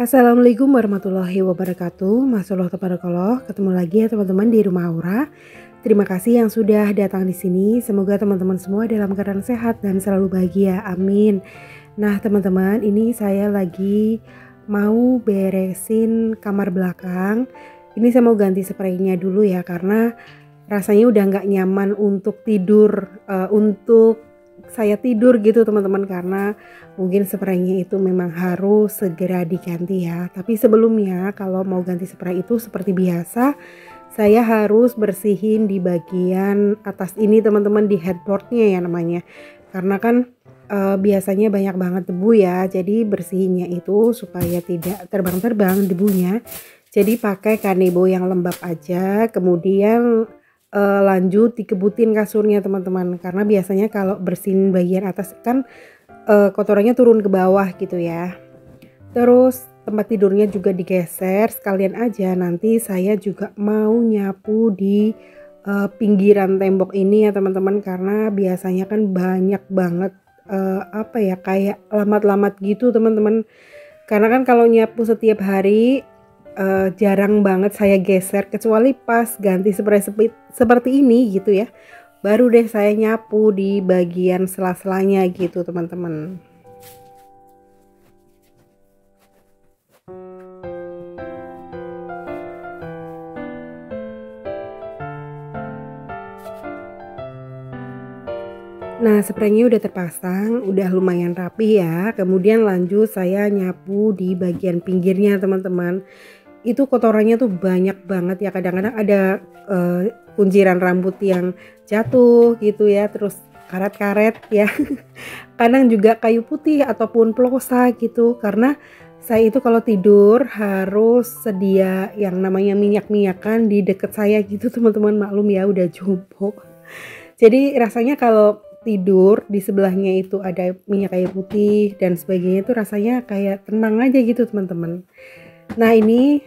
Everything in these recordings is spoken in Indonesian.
Assalamualaikum warahmatullahi wabarakatuh. Masalah tabarakallah. Ketemu lagi ya teman-teman di Rumah Aura. Terima kasih yang sudah datang di sini. Semoga teman-teman semua dalam keadaan sehat dan selalu bahagia. Amin. Nah, teman-teman, ini saya lagi mau beresin kamar belakang. Ini saya mau ganti spraynya dulu ya, karena rasanya udah nggak nyaman untuk tidur, untuk saya tidur gitu teman-teman, karena mungkin spraynya itu memang harus segera diganti ya. Tapi sebelumnya kalau mau ganti spray itu seperti biasa saya harus bersihin di bagian atas ini teman-teman, di headboardnya ya namanya, karena kan biasanya banyak banget debu ya. Jadi bersihinnya itu supaya tidak terbang-terbang debunya, jadi pakai kanebo yang lembab aja, kemudian lanjut dikebutin kasurnya teman-teman, karena biasanya kalau bersihin bagian atas kan kotorannya turun ke bawah gitu ya. Terus tempat tidurnya juga digeser sekalian aja, nanti saya juga mau nyapu di pinggiran tembok ini ya teman-teman, karena biasanya kan banyak banget kayak lamat-lamat gitu teman-teman. Karena kan kalau nyapu setiap hari jarang banget saya geser, kecuali pas ganti spray seperti ini gitu ya, baru deh saya nyapu di bagian sela-selanya gitu teman-teman. Nah, spraynya udah terpasang, udah lumayan rapi ya. Kemudian lanjut saya nyapu di bagian pinggirnya teman-teman. Itu kotorannya tuh banyak banget ya, kadang-kadang ada kunjiran rambut yang jatuh gitu ya, terus karet-karet ya. Kadang juga kayu putih ataupun plosa gitu, karena saya itu kalau tidur harus sedia yang namanya minyak-minyakan di deket saya gitu teman-teman, maklum ya udah jompo. Jadi rasanya kalau tidur di sebelahnya itu ada minyak kayu putih dan sebagainya, itu rasanya kayak tenang aja gitu teman-teman. Nah, ini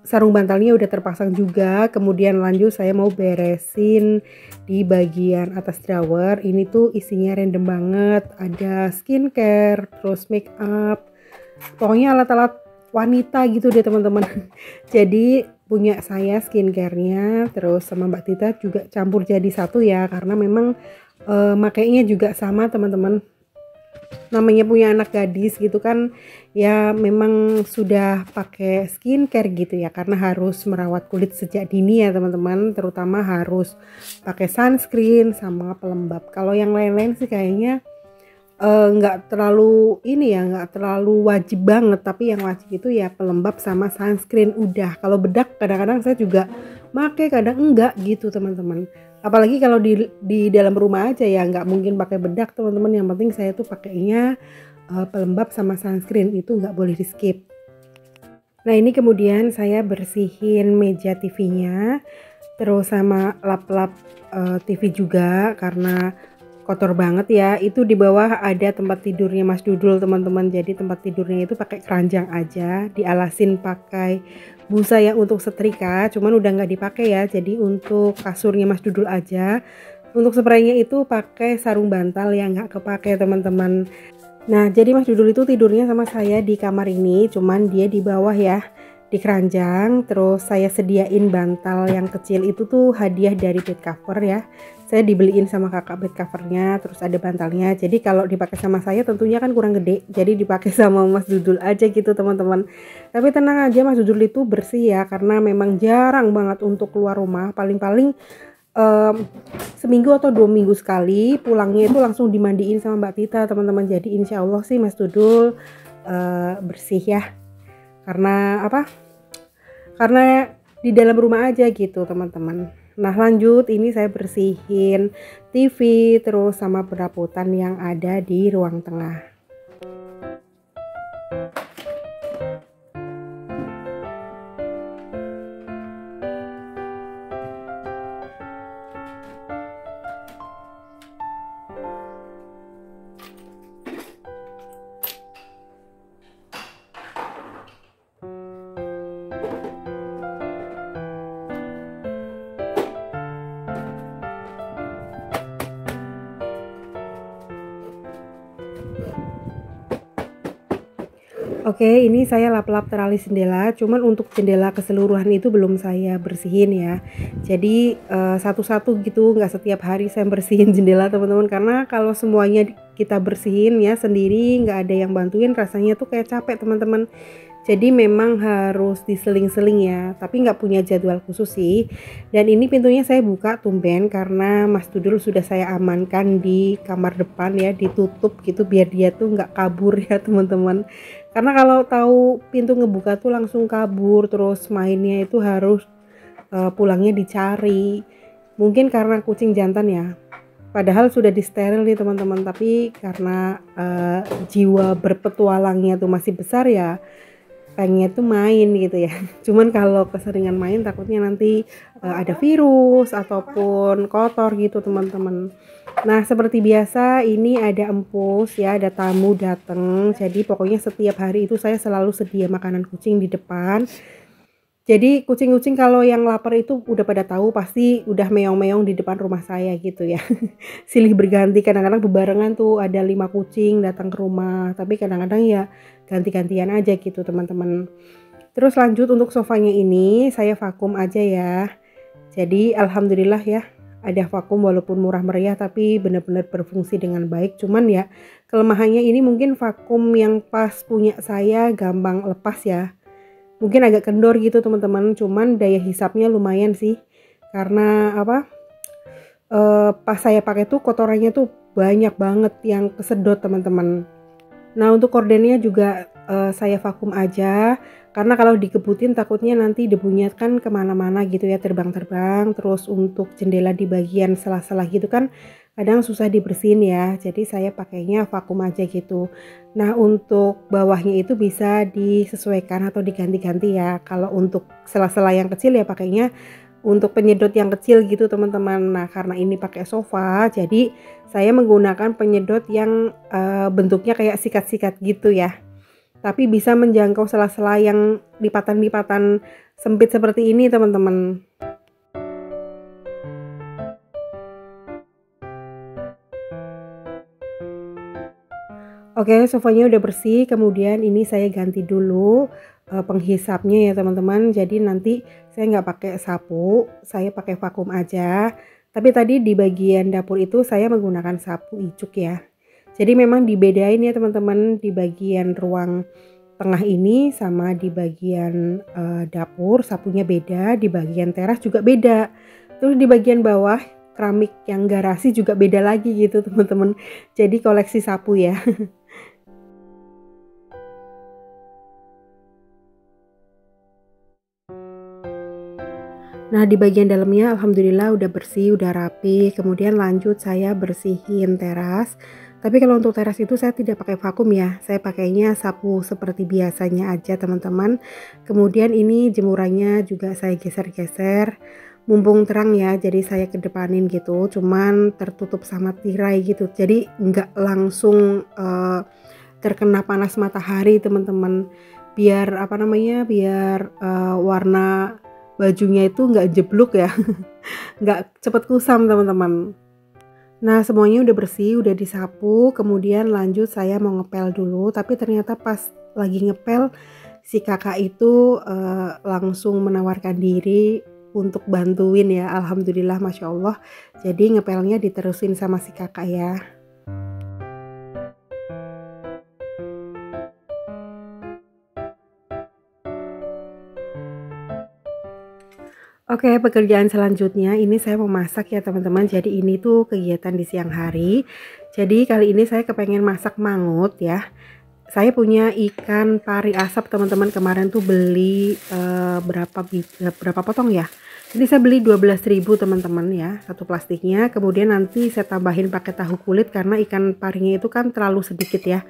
sarung bantalnya udah terpasang juga. Kemudian lanjut saya mau beresin di bagian atas drawer. Ini tuh isinya random banget, ada skincare, terus make up, pokoknya alat-alat wanita gitu deh teman-teman. Jadi punya saya skincarenya, terus sama Mbak Tita juga campur jadi satu ya, karena memang makainya juga sama teman-teman. Namanya punya anak gadis gitu kan ya, memang sudah pakai skincare gitu ya, karena harus merawat kulit sejak dini ya teman-teman, terutama harus pakai sunscreen sama pelembab. Kalau yang lain-lain sih kayaknya nggak terlalu ini ya, nggak terlalu wajib banget, tapi yang wajib itu ya pelembab sama sunscreen udah. Kalau bedak kadang-kadang saya juga pakai, kadang enggak gitu teman-teman. Apalagi kalau di dalam rumah aja ya, nggak mungkin pakai bedak teman-teman. Yang penting saya tuh pakainya pelembab sama sunscreen, itu nggak boleh di skip. Nah, ini kemudian saya bersihin meja TV-nya, terus sama lap-lap TV juga karena kotor banget ya. Itu di bawah ada tempat tidurnya Mas Dudul teman-teman, jadi tempat tidurnya itu pakai keranjang aja, dialasin pakai busa yang untuk setrika, cuman udah nggak dipakai ya, jadi untuk kasurnya Mas Dudul aja. Untuk spraynya itu pakai sarung bantal yang nggak kepake teman-teman. Nah, jadi Mas Dudul itu tidurnya sama saya di kamar ini, cuman dia di bawah ya, di keranjang. Terus saya sediain bantal yang kecil itu tuh hadiah dari bed cover ya. Saya dibeliin sama kakak bed covernya, terus ada bantalnya. Jadi kalau dipakai sama saya tentunya kan kurang gede, jadi dipakai sama Mas Dudul aja gitu teman-teman. Tapi tenang aja, Mas Dudul itu bersih ya, karena memang jarang banget untuk keluar rumah. Paling-paling seminggu atau 2 minggu sekali, pulangnya itu langsung dimandiin sama Mbak Tita teman-teman. Jadi insya Allah sih Mas Dudul bersih ya, karena apa, karena di dalam rumah aja gitu teman-teman. Nah, lanjut ini saya bersihin TV terus sama perabotan yang ada di ruang tengah. Oke, ini saya lap-lap teralis jendela, cuman untuk jendela keseluruhan itu belum saya bersihin ya. Jadi, satu-satu gitu, nggak setiap hari saya bersihin jendela teman-teman, karena kalau semuanya kita bersihin ya sendiri, nggak ada yang bantuin, rasanya tuh kayak capek teman-teman. Jadi memang harus diseling-seling ya, tapi nggak punya jadwal khusus sih. Dan ini pintunya saya buka tumben karena Mas Tudul sudah saya amankan di kamar depan ya, ditutup gitu biar dia tuh nggak kabur ya teman-teman. Karena kalau tahu pintu ngebuka tuh langsung kabur, terus mainnya itu harus pulangnya dicari. Mungkin karena kucing jantan ya. Padahal sudah disteril nih teman-teman, tapi karena jiwa berpetualangnya tuh masih besar ya, pengen tuh main gitu ya. Cuman kalau keseringan main takutnya nanti ada virus ataupun kotor gitu teman-teman. Nah, seperti biasa ini ada empus ya, ada tamu datang. Jadi pokoknya setiap hari itu saya selalu sedia makanan kucing di depan. Jadi kucing-kucing kalau yang lapar itu udah pada tahu, pasti udah meong-meong di depan rumah saya gitu ya. Silih berganti, kadang-kadang bebarengan tuh ada 5 kucing datang ke rumah, tapi kadang-kadang ya ganti-gantian aja gitu teman-teman. Terus lanjut untuk sofanya ini saya vakum aja ya. Jadi alhamdulillah ya ada vakum walaupun murah meriah tapi benar-benar berfungsi dengan baik. Cuman ya kelemahannya ini mungkin vakum yang pas punya saya gampang lepas ya. Mungkin agak kendor gitu teman-teman, cuman daya hisapnya lumayan sih. Karena apa? Pas saya pakai tuh kotorannya tuh banyak banget yang kesedot teman-teman. Nah, untuk kordennya juga saya vakum aja karena kalau dikebutin takutnya nanti debunya kan kemana-mana gitu ya, terbang-terbang. Terus untuk jendela di bagian sela-sela gitu kan kadang susah dibersihin ya, jadi saya pakainya vakum aja gitu. Nah, untuk bawahnya itu bisa disesuaikan atau diganti-ganti ya. Kalau untuk sela-sela yang kecil ya pakainya untuk penyedot yang kecil gitu teman-teman. Nah, karena ini pakai sofa, jadi saya menggunakan penyedot yang bentuknya kayak sikat-sikat gitu ya. Tapi bisa menjangkau sela-sela yang lipatan-lipatan sempit seperti ini teman-teman. Oke, sofanya udah bersih, kemudian ini saya ganti dulu penghisapnya ya teman-teman. Jadi nanti saya nggak pakai sapu, saya pakai vakum aja. Tapi tadi di bagian dapur itu saya menggunakan sapu icuk ya. Jadi memang dibedain ya teman-teman, di bagian ruang tengah ini sama di bagian dapur sapunya beda, di bagian teras juga beda. Terus di bagian bawah keramik yang garasi juga beda lagi gitu teman-teman. Jadi koleksi sapu ya. Nah, di bagian dalamnya alhamdulillah udah bersih, udah rapi. Kemudian lanjut saya bersihin teras. Tapi kalau untuk teras itu saya tidak pakai vakum ya. Saya pakainya sapu seperti biasanya aja, teman-teman. Kemudian ini jemurannya juga saya geser-geser. Mumpung terang ya, jadi saya kedepanin gitu. Cuman tertutup sama tirai gitu. Jadi nggak langsung terkena panas matahari, teman-teman. Biar apa namanya? Biar warna bajunya itu nggak jeblok ya, nggak cepet kusam teman-teman. Nah, semuanya udah bersih, udah disapu, kemudian lanjut saya mau ngepel dulu, tapi ternyata pas lagi ngepel si kakak itu langsung menawarkan diri untuk bantuin ya, alhamdulillah masya Allah. Jadi ngepelnya diterusin sama si kakak ya. Oke, pekerjaan selanjutnya ini saya mau masak ya teman-teman. Jadi ini tuh kegiatan di siang hari. Jadi kali ini saya kepengen masak mangut ya. Saya punya ikan pari asap teman-teman. Kemarin tuh beli berapa potong ya? Ini saya beli 12.000 teman-teman ya, satu plastiknya. Kemudian nanti saya tambahin pakai tahu kulit karena ikan parinya itu kan terlalu sedikit ya.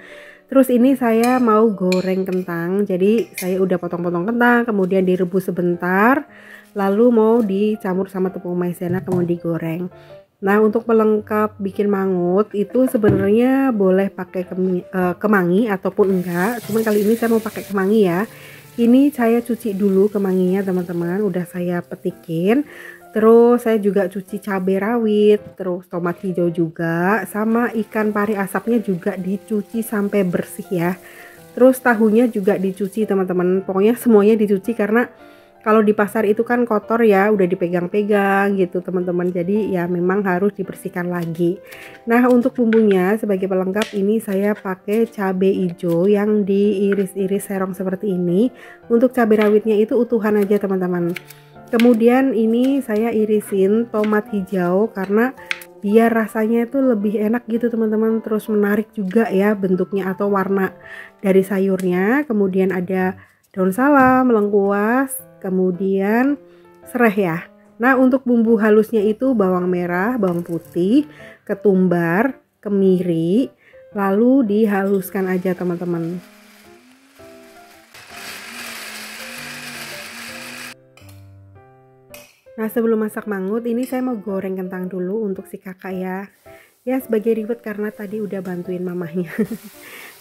Terus ini saya mau goreng kentang. Jadi saya udah potong-potong kentang, kemudian direbus sebentar. Lalu mau dicampur sama tepung maizena kemudian digoreng. Nah, untuk pelengkap bikin mangut itu sebenarnya boleh pakai kemangi ataupun enggak. Cuman kali ini saya mau pakai kemangi ya. Ini saya cuci dulu kemanginya teman-teman, udah saya petikin. Terus saya juga cuci cabai rawit, terus tomat hijau juga, sama ikan pari asapnya juga dicuci sampai bersih ya. Terus tahunya juga dicuci teman-teman, pokoknya semuanya dicuci karena kalau di pasar itu kan kotor ya, udah dipegang-pegang gitu teman-teman. Jadi ya memang harus dibersihkan lagi. Nah, untuk bumbunya sebagai pelengkap ini saya pakai cabai hijau yang diiris-iris serong seperti ini. Untuk cabai rawitnya itu utuhan aja teman-teman. Kemudian ini saya irisin tomat hijau karena biar rasanya itu lebih enak gitu teman-teman, terus menarik juga ya bentuknya atau warna dari sayurnya. Kemudian ada daun salam, lengkuas, kemudian serai ya. Nah, untuk bumbu halusnya itu bawang merah, bawang putih, ketumbar, kemiri, lalu dihaluskan aja teman-teman. Nah, sebelum masak mangut ini saya mau goreng kentang dulu untuk si kakak ya. Ya sebagai ribet karena tadi udah bantuin mamahnya.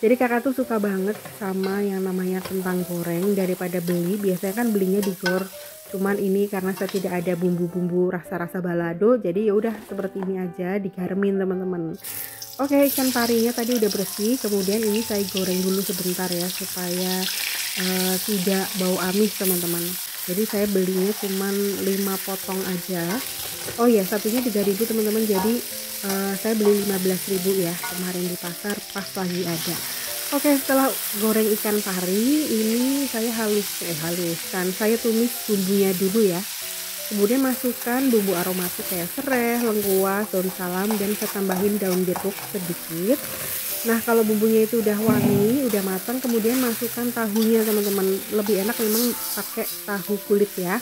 Jadi kakak tuh suka banget sama yang namanya kentang goreng daripada beli. Biasanya kan belinya di gor. Cuman ini karena saya tidak ada bumbu-bumbu rasa-rasa balado, jadi ya udah seperti ini aja digaremin teman-teman. Oke, ikan parinya tadi udah bersih. Kemudian ini saya goreng dulu sebentar ya supaya tidak bau amis teman-teman. Jadi saya belinya cuman 5 potong aja. Oh ya, satunya 3.000 teman-teman. Jadi saya beli 15.000 ya kemarin di pasar pas lagi ada. Oke, setelah goreng ikan pari ini saya haluskan, saya tumis bumbunya dulu ya. Kemudian masukkan bumbu aromatik kayak serai, lengkuas, daun salam, dan saya tambahin daun jeruk sedikit. Nah, kalau bumbunya itu udah wangi, udah matang, kemudian masukkan tahunya teman-teman. Lebih enak memang pakai tahu kulit ya.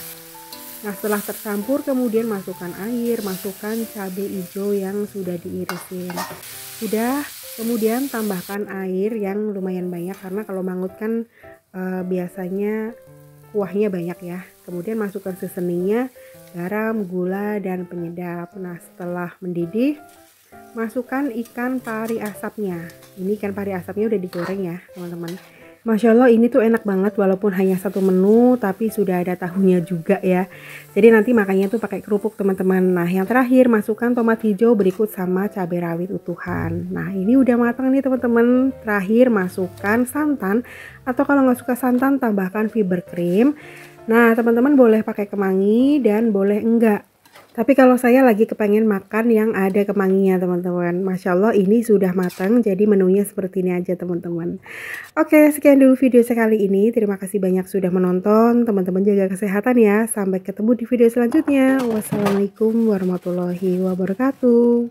Nah, setelah tercampur kemudian masukkan air, masukkan cabai hijau yang sudah diirisin. Sudah, kemudian tambahkan air yang lumayan banyak karena kalau mangut kan biasanya kuahnya banyak ya. Kemudian masukkan seasoningnya, garam, gula, dan penyedap. Nah, setelah mendidih masukkan ikan pari asapnya. Ini ikan pari asapnya udah digoreng ya teman-teman. Masya Allah ini tuh enak banget walaupun hanya satu menu tapi sudah ada tahunya juga ya. Jadi nanti makannya tuh pakai kerupuk teman-teman. Nah, yang terakhir masukkan tomat hijau berikut sama cabai rawit utuhan. Nah, ini udah matang nih teman-teman. Terakhir masukkan santan atau kalau nggak suka santan tambahkan fiber cream. Nah, teman-teman boleh pakai kemangi dan boleh enggak. Tapi kalau saya lagi kepengen makan yang ada kemanginya teman-teman. Masya Allah ini sudah matang, jadi menunya seperti ini aja teman-teman. Oke, sekian dulu video saya kali ini. Terima kasih banyak sudah menonton. Teman-teman jaga kesehatan ya. Sampai ketemu di video selanjutnya. Wassalamualaikum warahmatullahi wabarakatuh.